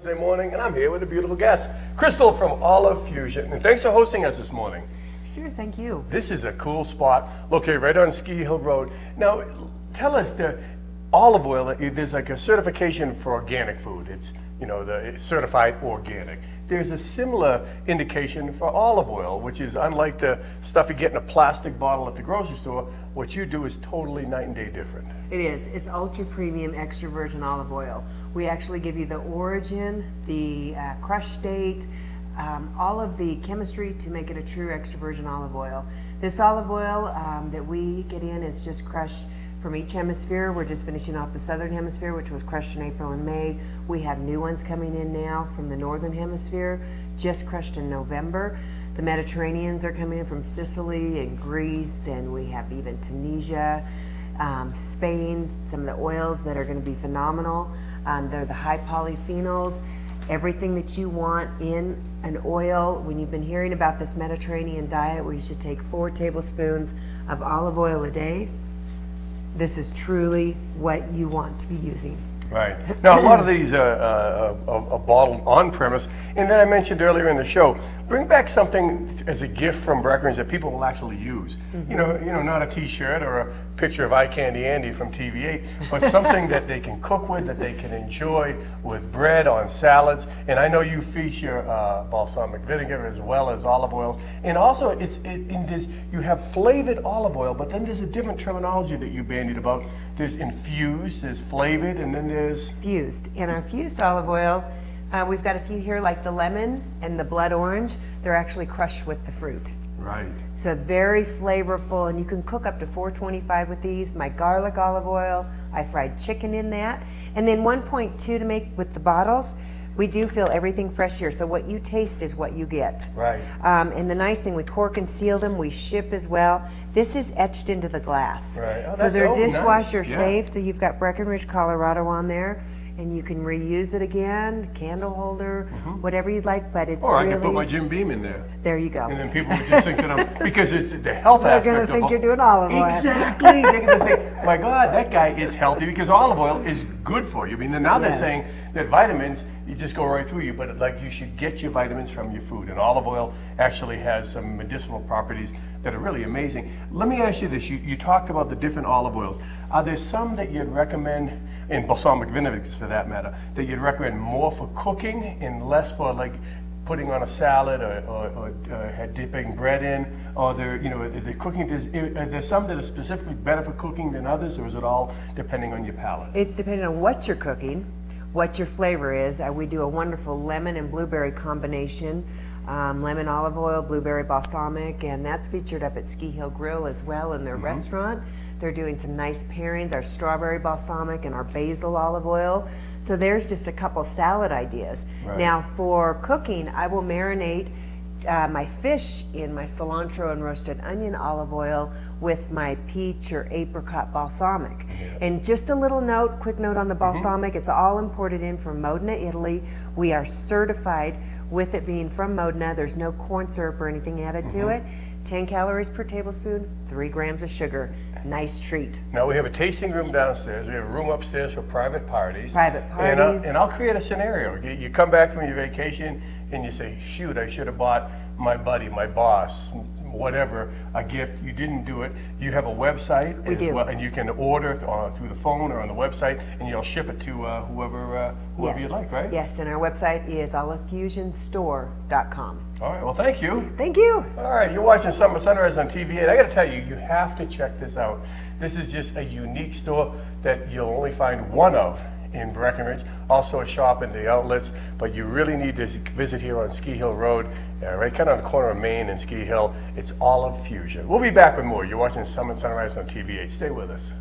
Wednesday morning, and I'm here with a beautiful guest, Crystal from Olive Fusion. And thanks for hosting us this morning. Sure, thank you. This is a cool spot located right on Ski Hill Road. Now, tell us, the olive oil, there's like a certification for organic food. It's, it's certified organic. There's a similar indication for olive oil, which is unlike the stuff you get in a plastic bottle at the grocery store. What you do is totally night and day different. It is. It's ultra premium extra virgin olive oil. We actually give you the origin, the crush date, all of the chemistry to make it a true extra virgin olive oil. This olive oil that we get in is just crushed from each hemisphere. We're just finishing off the southern hemisphere, which was crushed in April and May. We have new ones coming in now from the northern hemisphere, just crushed in November. The Mediterraneans are coming in from Sicily and Greece, and we have even Tunisia, Spain, some of the oils that are going to be phenomenal. They're the high polyphenols, everything that you want in an oil. When you've been hearing about this Mediterranean diet where you should take 4 tablespoons of olive oil a day, this is truly what you want to be using. Right. Now, a lot of these are bottled on premise. And then I mentioned earlier in the show, bring back something as a gift from Breckenridge that people will actually use. Mm-hmm. Not a T-shirt or a picture of Eye Candy Andy from TV8, but something that they can cook with, that they can enjoy with bread, on salads. And I know you feature balsamic vinegar as well as olive oil. And also, you have flavored olive oil, but then there's a different terminology that you bandied about. There's infused, there's flavored, and then there's fused. In our fused olive oil, we've got a few here like the lemon and the blood orange. They're actually crushed with the fruit. Right. So very flavorful, and you can cook up to 425 with these. My garlic olive oil, I fried chicken in that. And then 1.2 to make with the bottles. We do feel everything fresh here, so what you taste is what you get. Right. And the nice thing, we cork and seal them, we ship as well. This is etched into the glass. Right. Oh, so they're dishwasher nice. safe, so you've got Breckenridge, Colorado on there, and you can reuse it again, candle holder, whatever you'd like, but it's Or really... I could put my Jim Beam in there. There you go. And then people would just think that I'm, because it's the health They're aspect going of to think you're doing olive oil. Exactly. They're going to think, my God, that guy is healthy because olive oil is good for you. I mean, now they're saying that vitamins, you just go right through you, but like you should get your vitamins from your food. And olive oil actually has some medicinal properties that are really amazing. Let me ask you this. You talked about the different olive oils. Are there some that you'd recommend, and balsamic vinegars for that matter, that you'd recommend more for cooking and less for like putting on a salad or dipping bread in? Or the cooking, are there some that are specifically better for cooking than others, or is it all depending on your palate? It's depending on what you're cooking, what your flavor is. We do a wonderful lemon and blueberry combination. Lemon olive oil, blueberry balsamic, and that's featured up at Ski Hill Grill as well in their restaurant. They're doing some nice pairings, our strawberry balsamic and our basil olive oil. So there's just a couple salad ideas. Right. Now for cooking, I will marinate my fish in my cilantro and roasted onion olive oil with my peach or apricot balsamic. Yeah. And just a little note, quick note on the balsamic, it's all imported in from Modena, Italy. We are certified with it being from Modena. There's no corn syrup or anything added to it. 10 calories per tablespoon, 3 grams of sugar. Nice treat. Now we have a tasting room downstairs. We have a room upstairs for private parties. Private parties. And I'll create a scenario. You come back from your vacation and you say, shoot, I should have bought my buddy, my boss, whatever, a gift. You didn't do it. You have a website. We do. Well, and you can order through the phone or on the website, and you'll ship it to whoever you'd like, right? Yes, and our website is olivefusionstore.com. All right, well, thank you. Thank you. All right, you're watching Summer Sunrise on TV, and I got to tell you, you have to check this out. This is just a unique store that you'll only find one of in Breckenridge, also a shop in the outlets, but you really need to visit here on Ski Hill Road, right kind of on the corner of Main and Ski Hill. It's Olive Fusion. We'll be back with more. You're watching Summer Sunrise on TV8. Stay with us.